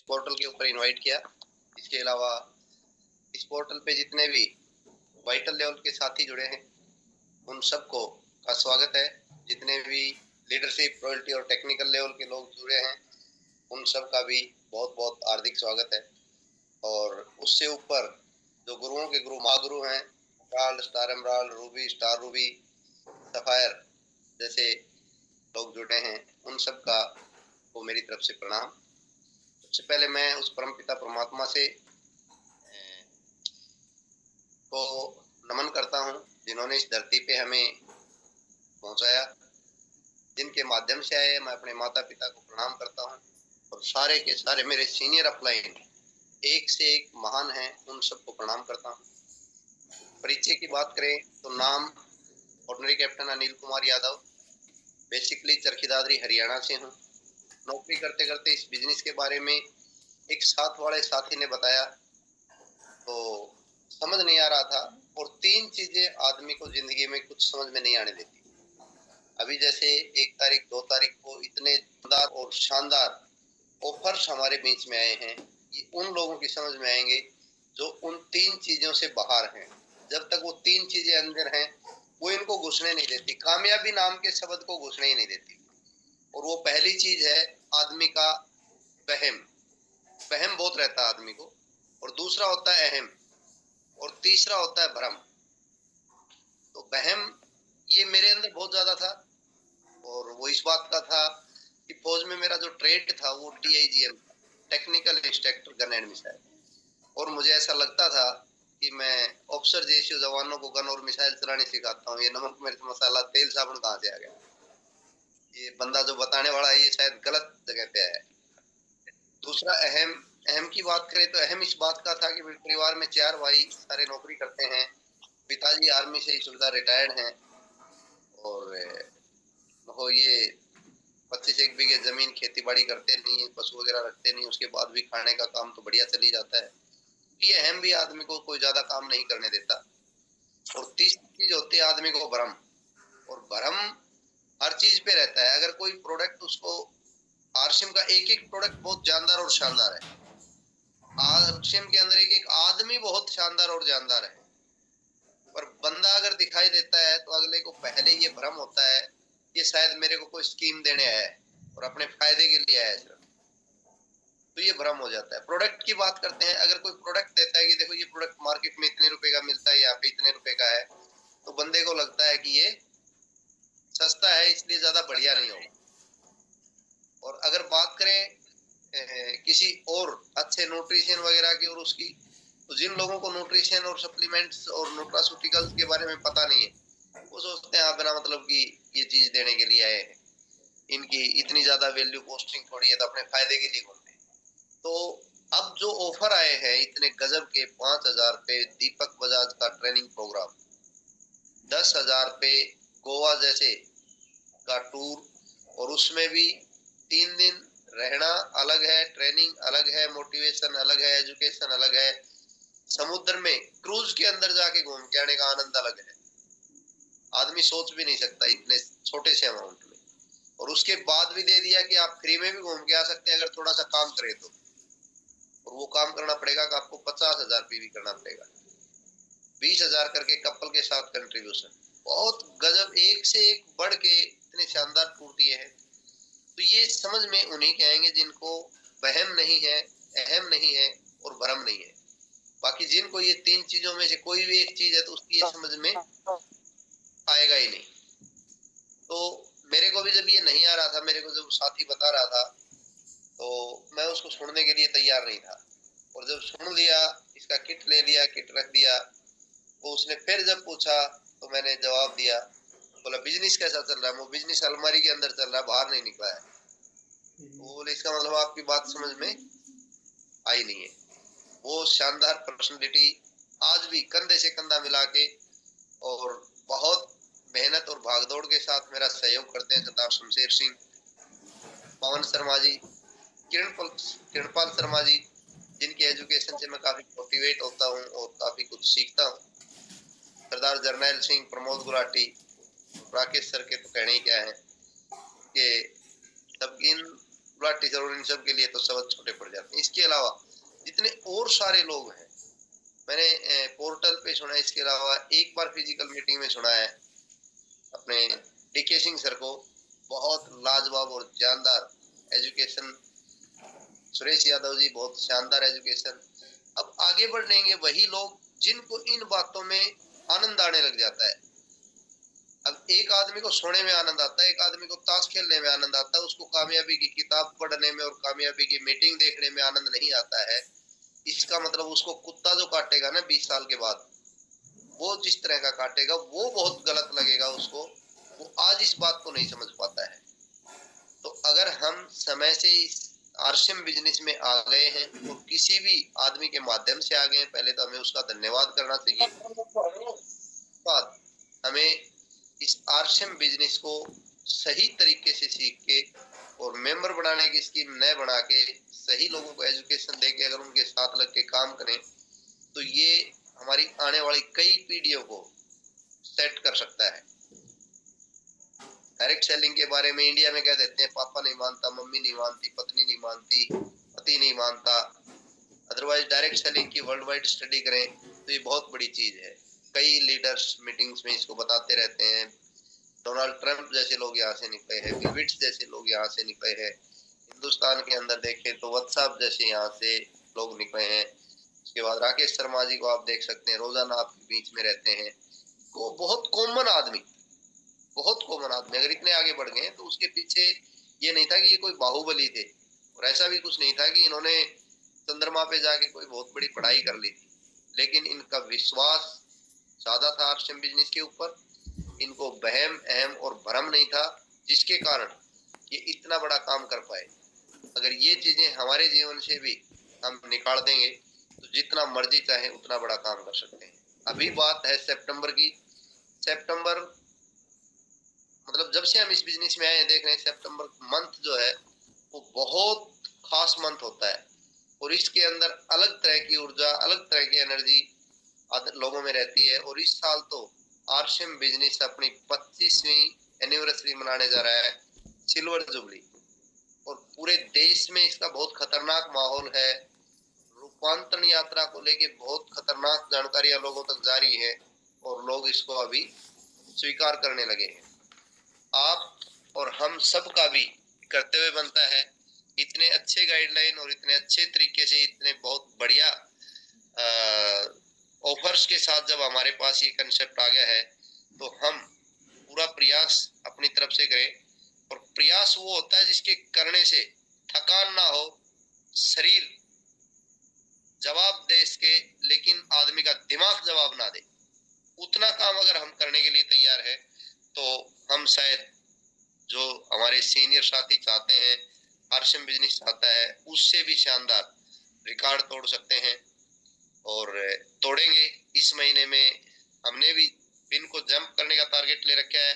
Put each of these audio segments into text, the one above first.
Portal के ऊपर invite किया। इसके अलावा इस पोर्टल पे जितने भी वाइटल लेवल के साथी जुड़े हैं उन सबको का स्वागत है। जितने भी लीडरशिप, रॉयल्टी और टेक्निकल लेवल के लोग जुड़े हैं उन सब का भी बहुत बहुत हार्दिक स्वागत है। और उससे ऊपर जो गुरुओं के गुरु महागुरु हैं, emerald, star emerald, Ruby, star Ruby, sapphire जैसे लोग जुड़े हैं उन सब का वो मेरी तरफ से प्रणाम। सबसे पहले मैं उस परमपिता परमात्मा से को नमन करता हूँ जिन्होंने इस धरती पे हमें पहुंचाया, जिनके माध्यम से आए। मैं अपने माता पिता को प्रणाम करता हूँ और सारे के सारे मेरे सीनियर अपलाइन एक से एक महान हैं, उन सबको प्रणाम करता हूँ। परिचय की बात करें तो नाम ordinary captain Anil Kumar Yadav, basically Charkhi Dadri Haryana से हूँ। नौकरी करते करते इस बिजनेस के बारे में एक साथ वाले साथी ने बताया तो समझ नहीं आ रहा था। और तीन चीजें आदमी को जिंदगी में कुछ समझ में नहीं आने देती। अभी जैसे 1 तारीख 2 तारीख को इतने शानदार और शानदार ऑफर्स हमारे बीच में आए हैं, ये उन लोगों की समझ में आएंगे जो उन तीन चीजों से बाहर हैं। जब तक वो तीन चीजें अंदर हैं वो इनको घुसने नहीं देती, कामयाबी नाम के शब्द को घुसने ही नहीं देती। और वो पहली चीज है आदमी का वहम। वहम बहुत रहता है आदमी को। और दूसरा होता है अहम, और तीसरा होता है भ्रम। तो वहम ये मेरे अंदर बहुत ज्यादा था और वो इस बात का था कि फौज में मेरा जो ट्रेड था वो TIGM, technical instructor gun and missile. और मुझे ऐसा लगता था कि मैं ऑफिसर जैसे जवानों को गन और मिसाइल चलाने सिखाता हूँ। ये नमक मिर्च मसाला तेल साबुन कहाँ से आ गया? ये बंदा जो बताने वाला है ये शायद गलत जगह पे है। दूसरा अहम, अहम की बात करें तो अहम इस बात का था कि परिवार में 4 भाई सारे नौकरी करते हैं। पिताजी आर्मी से इस सुविधा रिटायर्ड हैं और वो ये 25 बीघे जमीन खेती बाड़ी करते नहीं है, पशु वगैरह रखते नहीं, उसके बाद भी खाने का काम तो बढ़िया चली जाता है। ये अहम भी आदमी को कोई ज्यादा काम नहीं करने देता। और तीसरी चीज होती है आदमी को भ्रम। और भ्रम हर चीज पे रहता है। अगर कोई प्रोडक्ट उसको, आरसीएम का एक एक प्रोडक्ट बहुत जानदार और शानदार है, आरसीएम के अंदर एक एक आदमी बहुत शानदार और जानदार है, पर बंदा अगर दिखाई देता है तो अगले को पहले ये भ्रम होता है कि शायद मेरे को कोई स्कीम देने आया है और अपने फायदे के लिए आया है सिर्फ, तो ये भ्रम हो जाता है। प्रोडक्ट की बात करते हैं, अगर कोई प्रोडक्ट देता है कि देखो ये प्रोडक्ट मार्केट में इतने रुपए का मिलता है, यहाँ पे इतने रुपए का है, तो बंदे को लगता है कि ये सस्ता है इसलिए ज्यादा बढ़िया नहीं होगा। और अगर बात करें किसी और अच्छे न्यूट्रिशन वगैरह की और उसकी, तो जिन लोगों को न्यूट्रिशन और सप्लीमेंट्स और न्यूट्रास्यूटिकल्स के बारे में पता नहीं है वो सोचते हैं बिना मतलब कि ये चीज देने के लिए आए हैं, इनकी इतनी ज्यादा वैल्यू पोस्टिंग थोड़ी है तो अपने फायदे के लिए घूमते हैं। तो अब जो ऑफर आए हैं इतने गजब के, 5,000 पे दीपक बजाज का ट्रेनिंग प्रोग्राम, 10,000 पे गोवा जैसे का टूर, और उसमें भी 3 दिन रहना अलग है, ट्रेनिंग अलग है, मोटिवेशन अलग है, एजुकेशन अलग है, समुद्र में क्रूज के अंदर जाके घूम के आने का आनंद अलग है। आदमी सोच भी नहीं सकता इतने छोटे से अमाउंट में। और उसके बाद भी दे दिया कि आप फ्री में भी घूम के आ सकते हैं अगर थोड़ा सा काम करें तो। और वो काम करना पड़ेगा कि आपको 50,000 भी करना पड़ेगा, 20,000 करके कपल के साथ कंट्रीब्यूशन। बहुत गजब, एक से एक बढ़ के इतने शानदार टूर दिए हैं। तो ये समझ में उन्हीं के आएंगे जिनको वहम नहीं है, अहम नहीं है और भ्रम नहीं है। बाकी जिनको ये तीन चीजों में से कोई भी एक चीज है तो उसकी ये समझ में आएगा ही नहीं। तो मेरे को भी जब ये नहीं आ रहा था, मेरे को जब साथी बता रहा था तो मैं उसको सुनने के लिए तैयार नहीं था। और जब सुन लिया, इसका किट ले लिया, किट रख दिया, वो उसने फिर जब पूछा तो मैंने जवाब दिया। बोला बिजनेस कैसा चल रहा है? वो बिजनेस अलमारी के अंदर चल रहा है, बाहर नहीं निकला है। वो बोले इसका मतलब आपकी बात समझ में आई नहीं है। वो शानदार पर्सनालिटी आज भी कंधे से कंधा मिला के और बहुत मेहनत और भागदौड़ के साथ मेरा सहयोग करते हैं सरदार शमशेर सिंह, पवन शर्मा जी, किरणपाल शर्मा जी, जिनकी एजुकेशन से मैं काफी मोटिवेट होता हूँ और काफी कुछ सीखता हूँ। सरदार जर्नैल सिंह, प्रमोद गुलाटी, राकेश सर के तो कहने ही क्या है कि सब इन गुलाटी सर और इन सब के लिए तो शब्द छोटे पड़ जाते हैं। इसके अलावा जितने और सारे लोग हैं, मैंने पोर्टल पे सुना है, इसके अलावा एक बार फिजिकल मीटिंग में सुना है अपने डीके सिंह सर को, बहुत लाजवाब और जानदार एजुकेशन। सुरेश यादव जी बहुत शानदार एजुकेशन। अब आगे बढ़ेंगे वही लोग जिनको इन बातों में आनंद आने लग जाता है। अब एक आदमी को सोने में आनंद आता है, एक आदमी को ताश खेलने में आनंद आता है, उसको कामयाबी की किताब पढ़ने में और कामयाबी की मीटिंग देखने में आनंद नहीं आता है। इसका मतलब उसको कुत्ता जो काटेगा ना 20 साल के बाद, वो जिस तरह का काटेगा वो बहुत गलत लगेगा उसको। वो आज इस बात को नहीं समझ पाता है। तो अगर हम समय से इस आरसीएम बिजनेस में आ गए हैं और किसी भी आदमी के माध्यम से आ गए हैं, पहले तो हमें उसका धन्यवाद करना चाहिए। बाद हमें इस आरसीएम बिजनेस को सही तरीके से सीख के और मेंबर बनाने की स्कीम न बना के सही लोगों को एजुकेशन दे के अगर उनके साथ लग के काम करें तो ये हमारी आने वाली कई पीढ़ियों को सेट कर सकता है। डायरेक्ट सेलिंग के बारे में इंडिया में कह देते हैं पापा नहीं मानता, मम्मी नहीं मानती, पत्नी नहीं मानती, पति नहीं मानता। अदरवाइज डायरेक्ट सेलिंग की वर्ल्ड वाइड स्टडी करें तो ये बहुत बड़ी चीज है। कई लीडर्स मीटिंग्स में इसको बताते रहते हैं। डोनाल्ड ट्रंप जैसे लोग यहाँ से निकले हैं, बिल गेट्स जैसे लोग यहाँ से निकले हैं। हिंदुस्तान के अंदर देखें तो व्हाट्सएप जैसे यहाँ से लोग निकले हैं। उसके बाद राकेश शर्मा जी को आप देख सकते हैं, रोजाना आपके बीच में रहते हैं। वो बहुत कॉमन आदमी, बहुत कॉमन आदमी अगर इतने आगे बढ़ गए तो उसके पीछे ये नहीं था कि ये कोई बाहुबली थे, और ऐसा भी कुछ नहीं था कि इन्होंने चंद्रमा पे जाके कोई बहुत बड़ी पढ़ाई कर ली थी। लेकिन इनका विश्वास ज्यादा था आरसीएम बिजनेस के ऊपर। इनको वहम अहम और भ्रम नहीं था, जिसके कारण ये इतना बड़ा काम कर पाए। अगर ये चीजें हमारे जीवन से भी हम निकाल देंगे तो जितना मर्जी चाहे उतना बड़ा काम कर सकते हैं। अभी बात है सितंबर की। सितंबर मतलब जब से हम इस बिजनेस में आए हैं देख रहे हैं, सितंबर मंथ जो है वो बहुत खास मंथ होता है और इसके अंदर अलग तरह की ऊर्जा, अलग तरह की एनर्जी लोगों में रहती है। और इस साल तो आरसीएम बिजनेस अपनी 25वीं एनिवर्सरी मनाने जा रहा है, सिल्वर जुबली, और पूरे देश में इसका बहुत खतरनाक माहौल है। रूपांतरण यात्रा को लेके बहुत खतरनाक जानकारियां लोगों तक जारी है और लोग इसको अभी स्वीकार करने लगे हैं। आप और हम सब का भी कर्तव्य बनता है, इतने अच्छे गाइडलाइन और इतने अच्छे तरीके से इतने बहुत बढ़िया ऑफर्स के साथ जब हमारे पास ये कंसेप्ट आ गया है तो हम पूरा प्रयास अपनी तरफ से करें। और प्रयास वो होता है जिसके करने से थकान ना हो, शरीर जवाब दे इसके लेकिन आदमी का दिमाग जवाब ना दे। उतना काम अगर हम करने के लिए तैयार है तो हम शायद जो हमारे सीनियर साथी चाहते हैं, आरसीएम बिजनेस चाहता है, उससे भी शानदार रिकॉर्ड तोड़ सकते हैं और तोड़ेंगे। इस महीने में हमने भी पिन को जंप करने का टारगेट ले रखा है।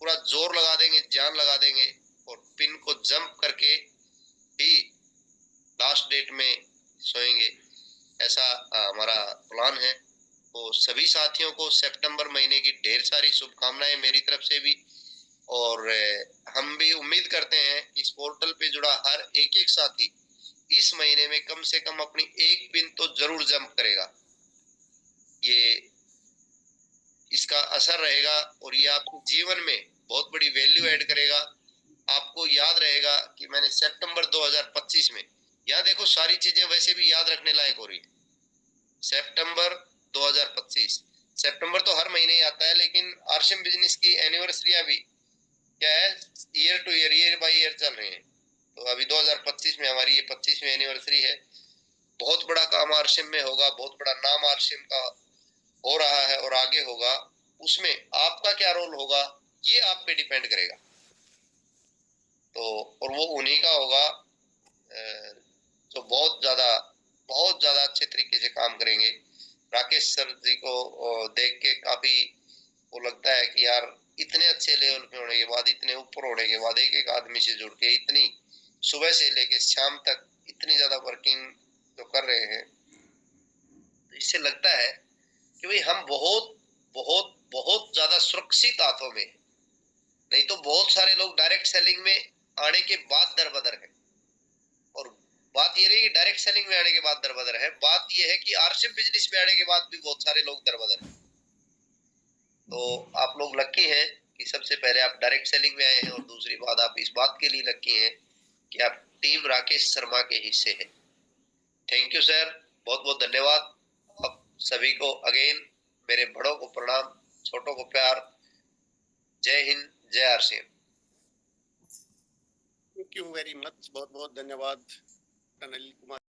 पूरा जोर लगा देंगे, जान लगा देंगे और पिन को जंप करके ही लास्ट डेट में सोएंगे, ऐसा हमारा प्लान है। तो सभी साथियों को सितंबर महीने की ढेर सारी शुभकामनाएं मेरी तरफ से भी। और हम भी उम्मीद करते हैं इस पोर्टल पे जुड़ा हर एक एक साथी इस महीने में कम से कम अपनी एक पिन तो जरूर जंप करेगा। ये इसका असर रहेगा और ये आपके जीवन में बहुत बड़ी वैल्यू ऐड करेगा। आपको याद रहेगा कि मैंने सितंबर 2025 में, यहाँ देखो सारी चीजें वैसे भी याद रखने लायक हो रही है। सितंबर 2025, सितंबर तो हर महीने ही आता है, लेकिन आरसीएम बिजनेस की एनिवर्सरी भी क्या है, year two year, year by year चल रहे हैं। तो अभी 2025 में हमारी ये 25वीं एनिवर्सरी है। बहुत बड़ा काम आरसीएम में होगा, बहुत बड़ा नाम आरसीएम का हो रहा है और आगे होगा। उसमें आपका क्या रोल होगा ये आप पे डिपेंड करेगा। तो और वो उन्हीं का होगा जो बहुत ज्यादा अच्छे तरीके से काम करेंगे। राकेश सर जी को देख के काफी वो लगता है कि यार इतने अच्छे लेवल पे होने के बाद, इतने ऊपर होने के बाद, एक एक आदमी से जुड़ के इतनी सुबह से लेके शाम तक इतनी ज्यादा वर्किंग जो कर रहे हैं, तो इससे लगता है कि भाई हम बहुत बहुत बहुत ज्यादा सुरक्षित हाथों में। नहीं तो बहुत सारे लोग डायरेक्ट सेलिंग में आने के बाद दरबदर है। बात ये नहीं कि डायरेक्ट सेलिंग में आने के बाद दरबदर है, बात ये है कि आरशिप बिजनेस में आने के बाद भी बहुत सारे लोग दरबदर हैं। तो आप लोग लकी हैं कि सबसे पहले आप डायरेक्ट सेलिंग में आए हैं, और दूसरी बात आप इस बात के लिए लकी हैं कि आप टीम राकेश शर्मा के हिस्से हैं। थैंक यू सर, बहुत बहुत धन्यवाद। आप सभी को अगेन मेरे बड़ों को प्रणाम, छोटों को प्यार। जय हिंद, जय RCM. Thank you very much, बहुत बहुत धन्यवाद अनिल कुमार।